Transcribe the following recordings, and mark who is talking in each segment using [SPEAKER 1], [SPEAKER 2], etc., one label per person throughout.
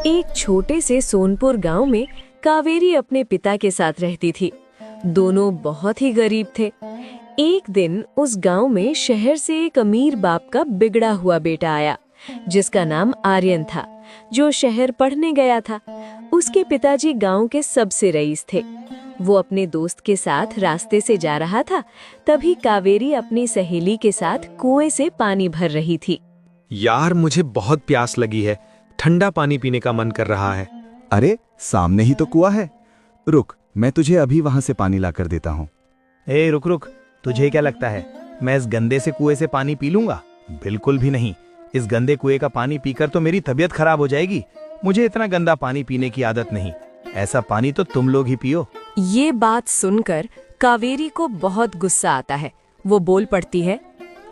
[SPEAKER 1] एक छोटे से सोनपुर गांव में कावेरी अपने पिता के साथ रहती थी। दोनों बहुत ही गरीब थे। एक दिन उस गांव में शहर से एक अमीर बाप का बिगड़ा हुआ बेटा आया, जिसका नाम आर्यन था, जो शहर पढ़ने गया था। उसके पिताजी गांव के सबसे रईस थे। वो अपने दोस्त के साथ रास्ते से जा रहा था, तभी कावेरी अपनी सहेली के साथ कुएं से पानी भर रही थी।
[SPEAKER 2] यार, मुझे बहुत प्यास लगी है, ठंडा पानी पीने का मन कर रहा है।
[SPEAKER 3] अरे सामने ही तो कुआं है, रुक, मैं तुझे अभी वहां से पानी लाकर देता हूँ।
[SPEAKER 4] ए रुक रुक, तुझे क्या लगता है मैं इस गंदे से कुएं से पानी पी लूंगा? बिल्कुल भी नहीं। इस गंदे कुएं का पानी पीकर तो मेरी तबीयत खराब हो जाएगी। मुझे इतना गंदा पानी पीने की आदत नहीं। ऐसा पानी तो तुम लोग ही पियो।
[SPEAKER 1] ये बात सुनकर कावेरी को बहुत गुस्सा आता है। वो बोल पड़ती है,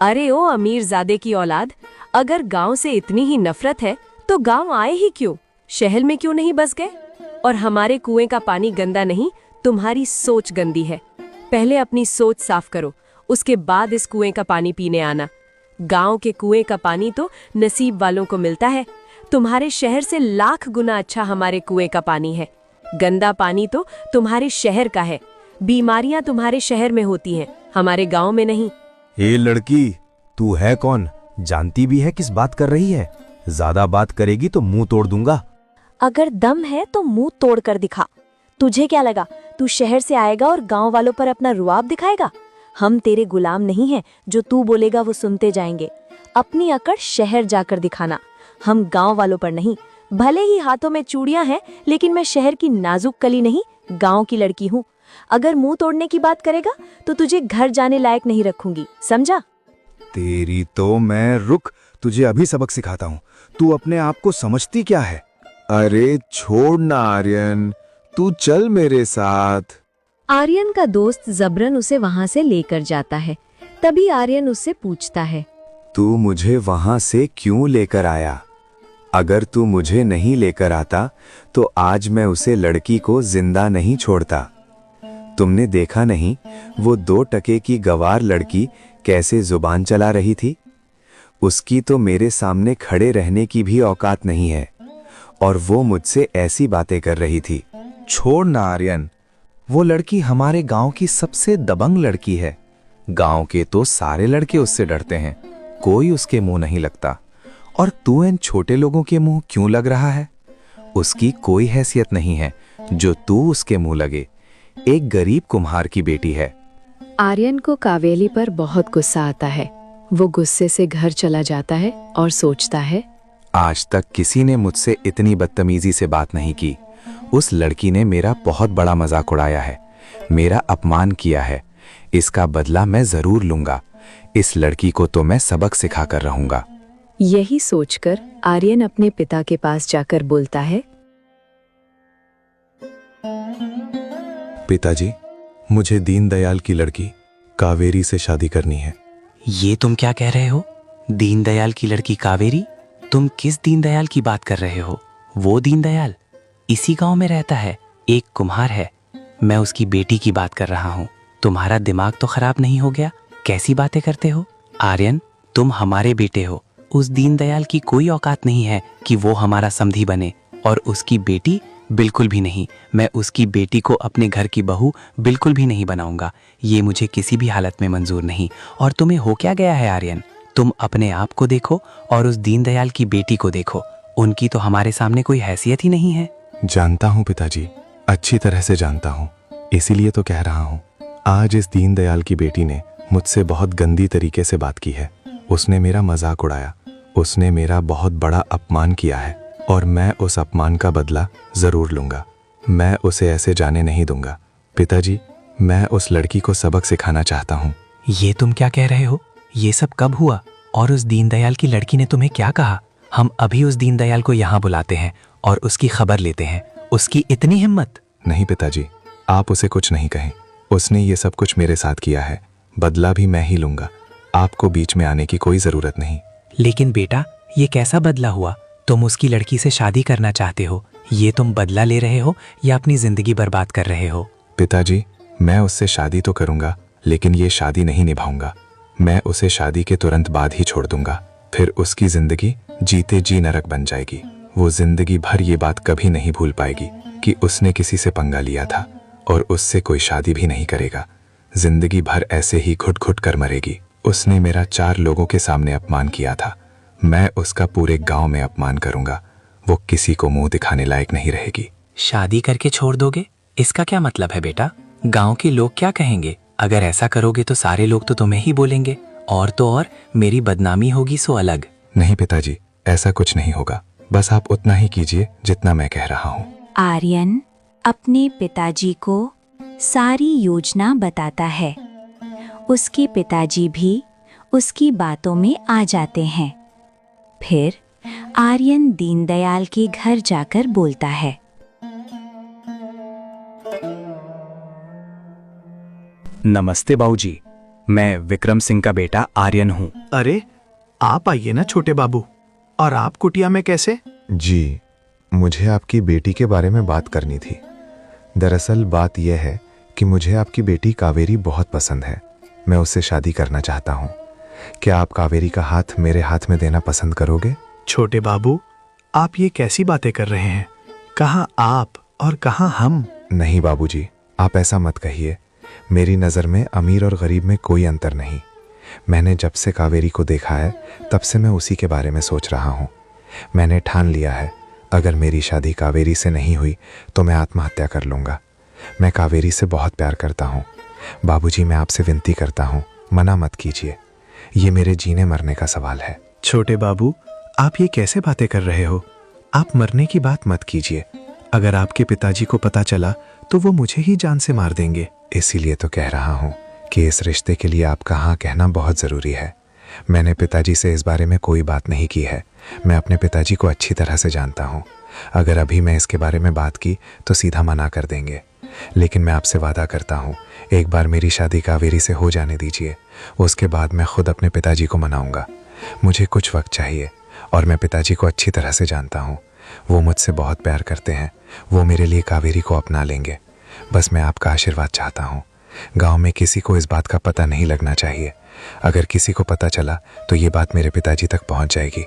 [SPEAKER 1] अरे ओ अमीरजादे की औलाद, अगर गांव से इतनी ही नफरत है तो गांव आए ही क्यों? शहर में क्यों नहीं बस गए? और हमारे कुएं का पानी गंदा नहीं, तुम्हारी सोच गंदी है। पहले अपनी सोच साफ करो, उसके बाद इस कुएं का पानी पीने आना। गांव के कुएं का पानी तो नसीब वालों को मिलता है। तुम्हारे शहर से लाख गुना अच्छा हमारे कुएं का पानी है। गंदा पानी तो तुम्हारे शहर का है। बीमारियां तुम्हारे शहर में होती हैं, हमारे गांव में नहीं।
[SPEAKER 5] ए लड़की, तू है कौन? जानती भी है किस बात कर रही है? ज्यादा बात करेगी तो मुंह तोड़ दूंगा।
[SPEAKER 6] अगर दम है तो मुंह तोड़ कर दिखा। तुझे क्या लगा तू शहर से आएगा और गांव वालों पर अपना रुआब दिखाएगा? हम तेरे गुलाम नहीं हैं, जो तू बोलेगा वो सुनते जाएंगे। अपनी अकड़ शहर जाकर दिखाना, हम गांव वालों पर नहीं। भले ही हाथों में चूड़ियां हैं, लेकिन मैं शहर की नाजुक कली नहीं, गांव की लड़की हूँ। अगर मुंह तोड़ने की बात करेगा तो तुझे घर जाने लायक नहीं रखूंगी, समझा?
[SPEAKER 3] तेरी तो मैं, रुक, तुझे अभी सबक सिखाता हूँ। तू अपने आप को समझती क्या है? अरे छोड़ ना आर्यन, तू चल मेरे साथ।
[SPEAKER 1] आर्यन का दोस्त जबरन उसे वहां से लेकर जाता है। तभी आर्यन उससे पूछता है,
[SPEAKER 3] तू मुझे वहां से क्यों लेकर आया? अगर तू मुझे नहीं लेकर आता तो आज मैं उसे लड़की को जिंदा नहीं छोड़ता। तुमने देखा नहीं वो 2 टके की गवार लड़की कैसे जुबान चला रही थी? उसकी तो मेरे सामने खड़े रहने की भी औकात नहीं है, और वो मुझसे ऐसी बातें कर रही थी।
[SPEAKER 5] छोड़ ना आर्यन, वो लड़की हमारे गांव की सबसे दबंग लड़की है। गांव के तो सारे लड़के उससे डरते हैं, कोई उसके मुंह नहीं लगता। और तू इन छोटे लोगों के मुंह क्यों लग रहा है? उसकी कोई हैसियत नहीं है जो तू उसके मुंह लगे। एक गरीब कुम्हार की बेटी है।
[SPEAKER 1] आर्यन को कावेरी पर बहुत गुस्सा आता है। वो गुस्से से घर चला जाता है और सोचता है,
[SPEAKER 5] आज तक किसी ने मुझसे इतनी बदतमीजी से बात नहीं की। उस लड़की ने मेरा बहुत बड़ा मजाक उड़ाया है, मेरा अपमान किया है। इसका बदला मैं जरूर लूंगा। इस लड़की को तो मैं सबक सिखा कर रहूंगा।
[SPEAKER 1] यही सोचकर आर्यन अपने पिता के पास जाकर बोलता है,
[SPEAKER 5] पिताजी, मुझे दीनदयाल की लड़की कावेरी से शादी करनी है।
[SPEAKER 7] ये तुम क्या कह रहे हो? दीनदयाल की लड़की कावेरी? तुम किस दीनदयाल की बात कर रहे हो? वो दीनदयाल इसी गांव में रहता है, एक कुम्हार है। मैं उसकी बेटी की बात कर रहा हूँ। तुम्हारा दिमाग तो खराब नहीं हो गया? कैसी बातें करते हो? आर्यन, तुम हमारे बेटे हो। उस दीनदयाल की कोई औकात नहीं है कि वो हमारा समधी बने, और उसकी बेटी बिल्कुल भी नहीं। मैं उसकी बेटी को अपने घर की बहू बिल्कुल भी नहीं बनाऊंगा। ये मुझे किसी भी हालत में मंजूर नहीं। और तुम्हें हो क्या गया है आर्यन? तुम अपने आप को देखो और उस दीनदयाल की बेटी को देखो। उनकी तो हमारे सामने कोई हैसियत ही नहीं है।
[SPEAKER 5] जानता हूँ पिताजी, अच्छी तरह से जानता हूँ, इसीलिए तो कह रहा हूँ। आज इस दीनदयाल की बेटी ने मुझसे बहुत गंदी तरीके से बात की है। उसने मेरा मजाक उड़ाया, उसने मेरा बहुत बड़ा अपमान किया है, और मैं उस अपमान का बदला जरूर लूंगा। मैं उसे ऐसे जाने नहीं दूंगा। पिताजी, मैं उस लड़की को सबक सिखाना चाहता हूँ।
[SPEAKER 7] ये तुम क्या कह रहे हो? ये सब कब हुआ? और उस दीनदयाल की लड़की ने तुम्हें क्या कहा? हम अभी उस दीनदयाल को यहाँ बुलाते हैं और उसकी खबर लेते हैं। उसकी इतनी हिम्मत?
[SPEAKER 5] नहीं पिताजी, आप उसे कुछ नहीं कहें। उसने ये सब कुछ मेरे साथ किया है, बदला भी मैं ही लूंगा। आपको बीच में आने की कोई जरूरत नहीं।
[SPEAKER 7] लेकिन बेटा, ये कैसा बदला हुआ? तुम उसकी लड़की से शादी करना चाहते हो, ये तुम बदला ले रहे हो या अपनी जिंदगी बर्बाद कर रहे हो?
[SPEAKER 5] पिताजी, मैं उससे शादी तो करूंगा, लेकिन ये शादी नहीं निभाऊंगा। मैं उसे शादी के तुरंत बाद ही छोड़ दूंगा। फिर उसकी जिंदगी जीते जी नरक बन जाएगी। वो जिंदगी भर ये बात कभी नहीं भूल पाएगी कि उसने किसी से पंगा लिया था और उससे कोई शादी भी नहीं करेगा। जिंदगी भर ऐसे ही घुट घुट कर मरेगी। उसने मेरा 4 लोगों के सामने अपमान किया था, मैं उसका पूरे गांव में अपमान करूंगा। वो किसी को मुंह दिखाने लायक नहीं रहेगी।
[SPEAKER 7] शादी करके छोड़ दोगे? इसका क्या मतलब है बेटा? गांव के लोग क्या कहेंगे? अगर ऐसा करोगे तो सारे लोग तो तुम्हें ही बोलेंगे, और तो और मेरी बदनामी होगी सो अलग।
[SPEAKER 5] नहीं पिताजी, ऐसा कुछ नहीं होगा। बस आप उतना ही कीजिए जितना मैं कह रहा हूँ।
[SPEAKER 6] आर्यन अपने पिताजी को सारी योजना बताता है। उसके पिताजी भी उसकी बातों में आ जाते हैं। फिर आर्यन दीनदयाल के घर जाकर बोलता है,
[SPEAKER 8] नमस्ते बाबूजी, मैं विक्रम सिंह का बेटा आर्यन हूँ।
[SPEAKER 4] अरे आप आइए ना छोटे बाबू। और आप कुटिया में कैसे?
[SPEAKER 3] जी, मुझे आपकी बेटी के बारे में बात करनी थी। दरअसल बात यह है कि मुझे आपकी बेटी कावेरी बहुत पसंद है। मैं उससे शादी करना चाहता हूँ। क्या आप कावेरी का हाथ मेरे हाथ में देना पसंद करोगे?
[SPEAKER 4] छोटे बाबू, आप ये कैसी बातें कर रहे हैं? कहाँ आप और कहाँ हम?
[SPEAKER 3] नहीं बाबूजी, आप ऐसा मत कहिए। मेरी नज़र में अमीर और गरीब में कोई अंतर नहीं। मैंने जब से कावेरी को देखा है तब से मैं उसी के बारे में सोच रहा हूँ। मैंने ठान लिया है, अगर मेरी शादी कावेरी से नहीं हुई तो मैं आत्महत्या कर लूँगा। मैं कावेरी से बहुत प्यार करता हूँ। बाबूजी, मैं आपसे विनती करता हूँ, मना मत कीजिए। ये मेरे जीने मरने का सवाल है।
[SPEAKER 4] छोटे बाबू, आप ये कैसे बातें कर रहे हो? आप मरने की बात मत कीजिए। अगर आपके पिताजी को पता चला तो वो मुझे ही जान से मार देंगे।
[SPEAKER 3] इसीलिए तो कह रहा हूँ कि इस रिश्ते के लिए आपका हाँ कहना बहुत ज़रूरी है। मैंने पिताजी से इस बारे में कोई बात नहीं की है। मैं अपने पिताजी को अच्छी तरह से जानता हूँ। अगर अभी मैं इसके बारे में बात की तो सीधा मना कर देंगे। लेकिन मैं आपसे वादा करता हूँ, एक बार मेरी शादी कावेरी से हो जाने दीजिए, उसके बाद मैं खुद अपने पिताजी को मनाऊंगा। मुझे कुछ वक्त चाहिए और मैं पिताजी को अच्छी तरह से जानता हूँ। वो मुझसे बहुत प्यार करते हैं। वो मेरे लिए कावेरी को अपना लेंगे। बस मैं आपका आशीर्वाद चाहता हूँ। गांव में किसी को इस बात का पता नहीं लगना चाहिए। अगर किसी को पता चला तो ये बात मेरे पिताजी तक पहुँच जाएगी।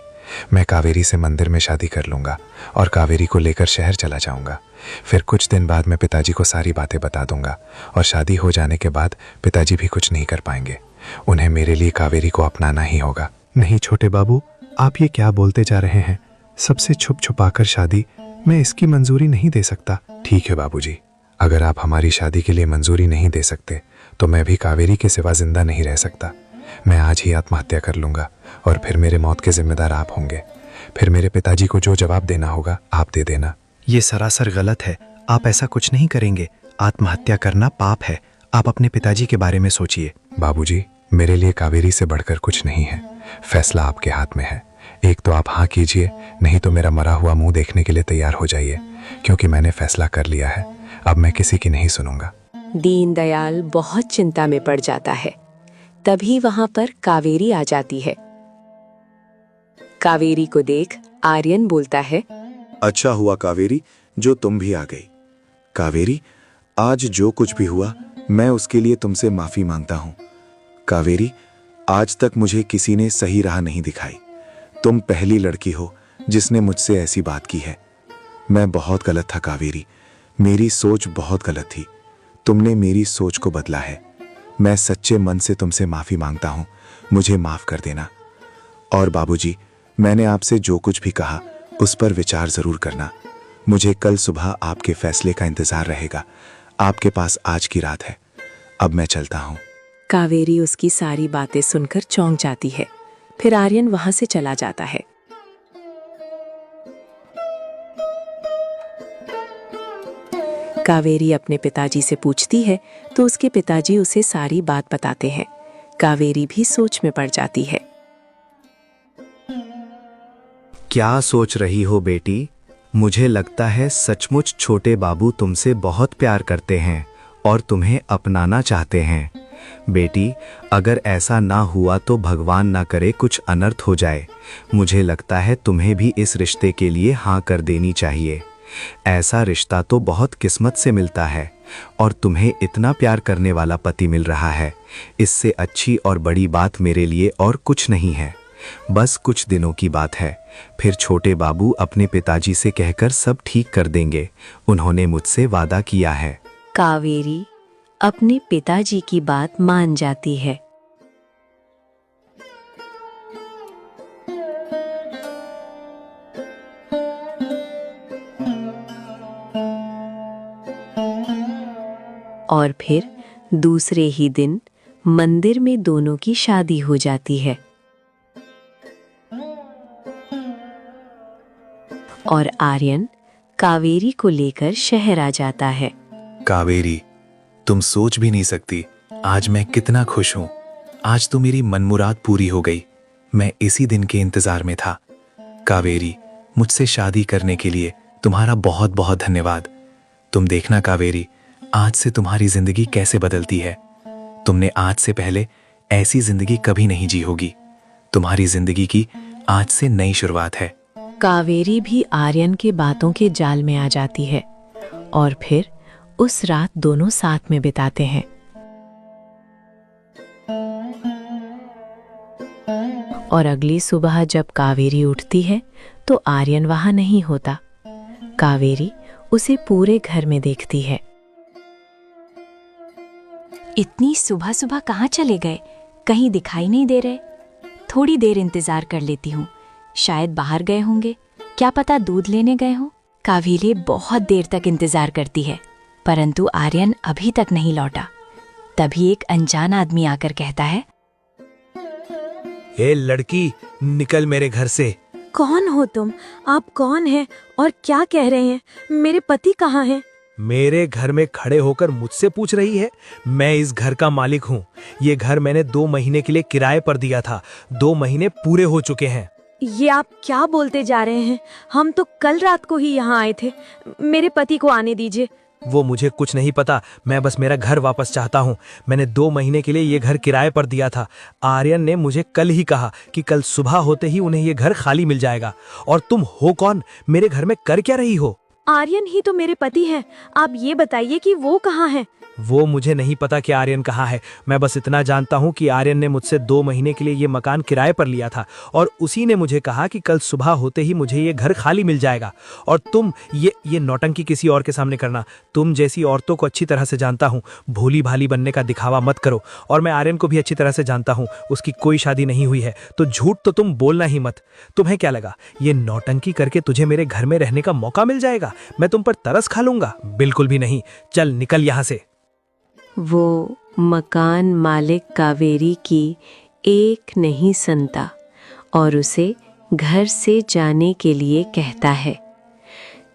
[SPEAKER 3] मैं कावेरी से मंदिर में शादी कर लूँगा और कावेरी को लेकर शहर चला जाऊँगा। फिर कुछ दिन बाद मैं पिताजी को सारी बातें बता दूँगा और शादी हो जाने के बाद पिताजी भी कुछ नहीं कर पाएंगे। उन्हें मेरे लिए कावेरी को अपनाना ही होगा।
[SPEAKER 2] नहीं छोटे बाबू, आप ये क्या बोलते जा रहे हैं? सबसे छुप छुपाकर शादी, मैं इसकी मंजूरी नहीं दे सकता।
[SPEAKER 3] ठीक है बाबूजी, अगर आप हमारी शादी के लिए मंजूरी नहीं दे सकते तो मैं भी कावेरी के सिवा जिंदा नहीं रह सकता। मैं आज ही आत्महत्या कर लूँगा और फिर मेरे मौत के जिम्मेदार आप होंगे। फिर मेरे पिताजी को जो जवाब देना होगा आप दे देना।
[SPEAKER 4] ये सरासर गलत है। आप ऐसा कुछ नहीं करेंगे। आत्महत्या करना पाप है। आप अपने पिताजी के बारे में सोचिए।
[SPEAKER 3] बाबूजी, मेरे लिए कावेरी से बढ़कर कुछ नहीं है। फैसला आपके हाथ में है। एक तो आप हाँ कीजिए, नहीं तो मेरा मरा हुआ मुंह देखने के लिए तैयार हो जाइए, क्योंकि मैंने फैसला कर लिया है। अब मैं किसी की नहीं सुनूंगा।
[SPEAKER 1] दीनदयाल बहुत चिंता में पड़ जाता है। तभी वहां पर कावेरी आ जाती है। कावेरी को देख आर्यन बोलता है,
[SPEAKER 3] अच्छा हुआ कावेरी जो तुम भी आ गई। कावेरी, आज जो कुछ भी हुआ मैं उसके लिए तुमसे माफी मांगता हूँ। कावेरी, आज तक मुझे किसी ने सही राह नहीं दिखाई। तुम पहली लड़की हो जिसने मुझसे ऐसी बात की है। मैं बहुत गलत था कावेरी, मेरी सोच बहुत गलत थी। तुमने मेरी सोच को बदला है। मैं सच्चे मन से तुमसे माफी मांगता हूँ, मुझे माफ कर देना। और बाबूजी, मैंने आपसे जो कुछ भी कहा उस पर विचार जरूर करना। मुझे कल सुबह आपके फैसले का इंतजार रहेगा। आपके पास आज की रात है। अब मैं चलता हूँ।
[SPEAKER 1] कावेरी उसकी सारी बातें सुनकर चौंक जाती है। फिर आर्यन वहां से चला जाता है। कावेरी अपने पिताजी से पूछती है तो उसके पिताजी उसे सारी बात बताते हैं। कावेरी भी सोच में पड़ जाती है।
[SPEAKER 8] क्या सोच रही हो बेटी? मुझे लगता है सचमुच छोटे बाबू तुमसे बहुत प्यार करते हैं और तुम्हें अपनाना चाहते हैं। बेटी, अगर ऐसा ना हुआ तो भगवान ना करे कुछ अनर्थ हो जाए। मुझे लगता है तुम्हें भी इस रिश्ते के लिए हाँ कर देनी चाहिए। ऐसा रिश्ता तो बहुत किस्मत से मिलता है और तुम्हें इतना प्यार करने वाला पति मिल रहा है। इससे अच्छी और बड़ी बात मेरे लिए और कुछ नहीं है। बस कुछ दिनों की बात है, फिर छोटे बाबू अपने पिताजी से कहकर सब ठीक कर देंगे। उन्होंने मुझसे वादा किया है।
[SPEAKER 6] कावेरी अपने पिताजी की बात मान जाती है। और फिर दूसरे ही दिन मंदिर में दोनों की शादी हो जाती है। और आर्यन कावेरी को लेकर शहर आ जाता है।
[SPEAKER 5] कावेरी, तुम सोच भी नहीं सकती आज मैं कितना खुश हूं। आज तो मेरी मनमुराद पूरी हो गई। मैं इसी दिन के इंतजार में था। कावेरी, मुझसे शादी करने के लिए तुम्हारा बहुत बहुत धन्यवाद। तुम देखना कावेरी, आज से तुम्हारी जिंदगी कैसे बदलती है। तुमने आज से पहले ऐसी जिंदगी कभी नहीं जी होगी। तुम्हारी जिंदगी की आज से नई शुरुआत है।
[SPEAKER 6] कावेरी भी आर्यन के बातों के जाल में आ जाती है और फिर उस रात दोनों साथ में बिताते हैं। और अगली सुबह जब कावेरी उठती है तो आर्यन वहां नहीं होता। कावेरी उसे पूरे घर में देखती है।
[SPEAKER 9] इतनी सुबह सुबह कहाँ चले गए? कहीं दिखाई नहीं दे रहे। थोड़ी देर इंतजार कर लेती हूँ, शायद बाहर गए होंगे, क्या पता दूध लेने गए हों। कावेरी बहुत देर तक इंतजार करती है, परंतु आर्यन अभी तक नहीं लौटा। तभी एक अनजान आदमी आकर कहता है,
[SPEAKER 4] ए लड़की, निकल मेरे घर से।
[SPEAKER 6] कौन हो तुम? आप कौन हैं और क्या कह रहे हैं? मेरे पति कहाँ हैं?
[SPEAKER 4] मेरे घर में खड़े होकर मुझसे पूछ रही है? मैं इस घर का मालिक हूँ। ये घर मैंने 2 महीने के लिए किराए पर दिया था। 2 महीने पूरे हो चुके हैं।
[SPEAKER 6] ये आप क्या बोलते जा रहे हैं? हम तो कल रात को ही यहाँ आए थे। मेरे पति को आने दीजिए।
[SPEAKER 4] वो मुझे कुछ नहीं पता, मैं बस मेरा घर वापस चाहता हूँ। मैंने 2 महीने के लिए ये घर किराए पर दिया था। आर्यन ने मुझे कल ही कहा कि कल सुबह होते ही उन्हें ये घर खाली मिल जाएगा। और तुम हो कौन? मेरे घर में कर क्या रही हो?
[SPEAKER 6] आर्यन ही तो मेरे पति हैं। आप ये बताइए कि वो कहाँ हैं?
[SPEAKER 4] वो मुझे नहीं पता कि आर्यन कहाँ है। मैं बस इतना जानता हूँ कि आर्यन ने मुझसे 2 महीने के लिए ये मकान किराए पर लिया था और उसी ने मुझे कहा कि कल सुबह होते ही मुझे ये घर खाली मिल जाएगा। और तुम ये नौटंकी किसी और के सामने करना। तुम जैसी औरतों को अच्छी तरह से जानता हूँ। भोली भाली बनने का दिखावा मत करो। और मैं आर्यन को भी अच्छी तरह से जानता हूँ, उसकी कोई शादी नहीं हुई है, तो झूठ तो तुम बोलना ही मत। तुम्हें क्या लगा ये नौटंकी करके तुझे मेरे घर में रहने का मौका मिल जाएगा? मैं तुम पर तरस खा लूंगा? बिल्कुल भी नहीं। चल निकल यहाँ से।
[SPEAKER 6] वो मकान मालिक कावेरी की एक नहीं सुनता और उसे घर से जाने के लिए कहता है।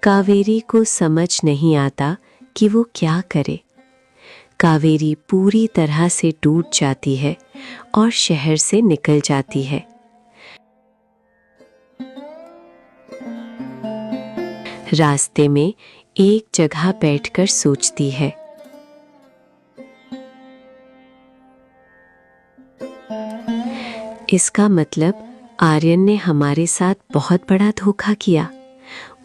[SPEAKER 6] कावेरी को समझ नहीं आता कि वो क्या करे। कावेरी पूरी तरह से टूट जाती है और शहर से निकल जाती है। रास्ते में एक जगह बैठकर सोचती है। इसका मतलब आर्यन ने हमारे साथ बहुत बड़ा धोखा किया।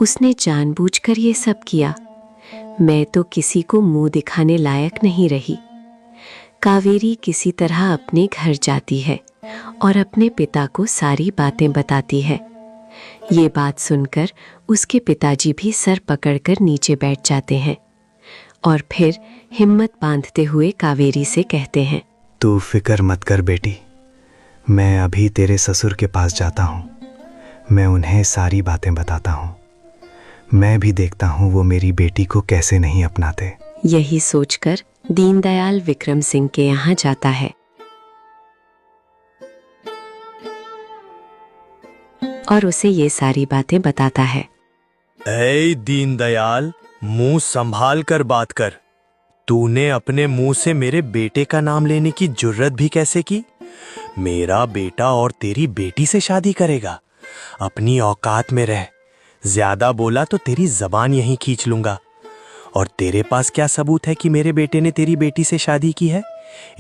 [SPEAKER 6] उसने जानबूझकर ये सब किया। मैं तो किसी को मुंह दिखाने लायक नहीं रही। कावेरी किसी तरह अपने घर जाती है और अपने पिता को सारी बातें बताती है। ये बात सुनकर उसके पिताजी भी सर पकड़कर नीचे बैठ जाते हैं और फिर हिम्मत बांधते हुए कावेरी से कहते हैं,
[SPEAKER 8] तू फिक्र मत कर बेटी, मैं अभी तेरे ससुर के पास जाता हूँ। मैं उन्हें सारी बातें बताता हूँ। मैं भी देखता हूँ वो मेरी बेटी को कैसे नहीं अपनाते।
[SPEAKER 6] यही सोचकर दीनदयाल विक्रम सिंह के यहाँ जाता है और उसे ये सारी बातें बताता है।
[SPEAKER 4] ऐ दीनदयाल, मुंह संभाल कर बात कर। तूने अपने मुंह से मेरे बेटे का नाम लेने की जुर्रत भी कैसे की? मेरा बेटा और तेरी बेटी से शादी करेगा? अपनी औकात में रह। ज्यादा बोला तो तेरी जबान यहीं खींच लूंगा। और तेरे पास क्या सबूत है कि मेरे बेटे ने तेरी बेटी से शादी की है?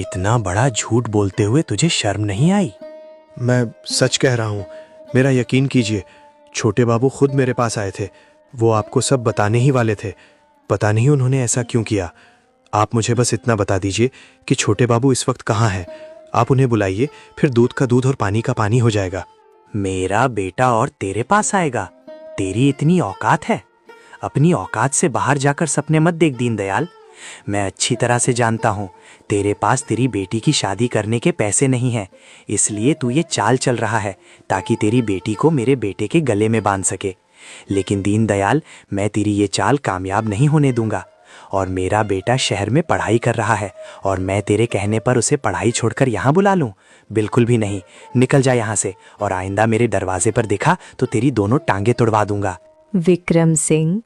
[SPEAKER 4] इतना बड़ा झूठ बोलते हुए तुझे शर्म नहीं आई?
[SPEAKER 2] मैं सच कह रहा हूँ, मेरा यकीन कीजिए। छोटे बाबू खुद मेरे पास आए थे। वो आपको सब बताने ही वाले थे। पता नहीं उन्होंने ऐसा क्यों किया। आप मुझे बस इतना बता दीजिए कि छोटे बाबू इस वक्त कहाँ हैं। आप उन्हें बुलाइए, फिर दूध का दूध और पानी का पानी हो जाएगा।
[SPEAKER 10] मेरा बेटा और तेरे पास आएगा? तेरी इतनी औकात है? अपनी औकात से बाहर जाकर सपने मत देख दीनदयाल। मैं अच्छी तरह से जानता हूँ तेरे पास तेरी बेटी की शादी करने के पैसे नहीं हैं, इसलिए तू ये चाल चल रहा है ताकि तेरी बेटी को मेरे बेटे के गले में बांध सके। लेकिन दीनदयाल, मैं तेरी ये चाल कामयाब नहीं होने दूंगा। और मेरा बेटा शहर में पढ़ाई कर रहा है और मैं तेरे कहने पर उसे पढ़ाई छोड़कर यहाँ बुला लूँ? बिल्कुल भी नहीं। निकल जा यहाँ से, और आइंदा मेरे दरवाजे पर दिखा तो तेरी दोनों टांगे तुड़वा दूंगा।
[SPEAKER 9] विक्रम सिंह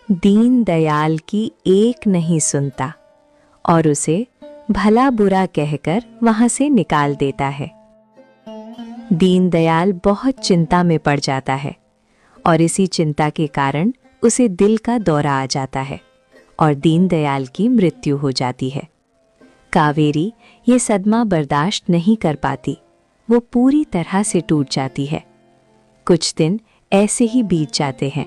[SPEAKER 9] दीनदयाल की एक नहीं सुनता और उसे भला बुरा कहकर वहां से निकाल देता है। दीनदयाल बहुत चिंता में पड़ जाता है और इसी चिंता के कारण उसे दिल का दौरा आ जाता है और दीनदयाल की मृत्यु हो जाती है। कावेरी ये सदमा बर्दाश्त नहीं कर पाती, वो पूरी तरह से टूट जाती है। कुछ दिन ऐसे ही बीत जाते हैं।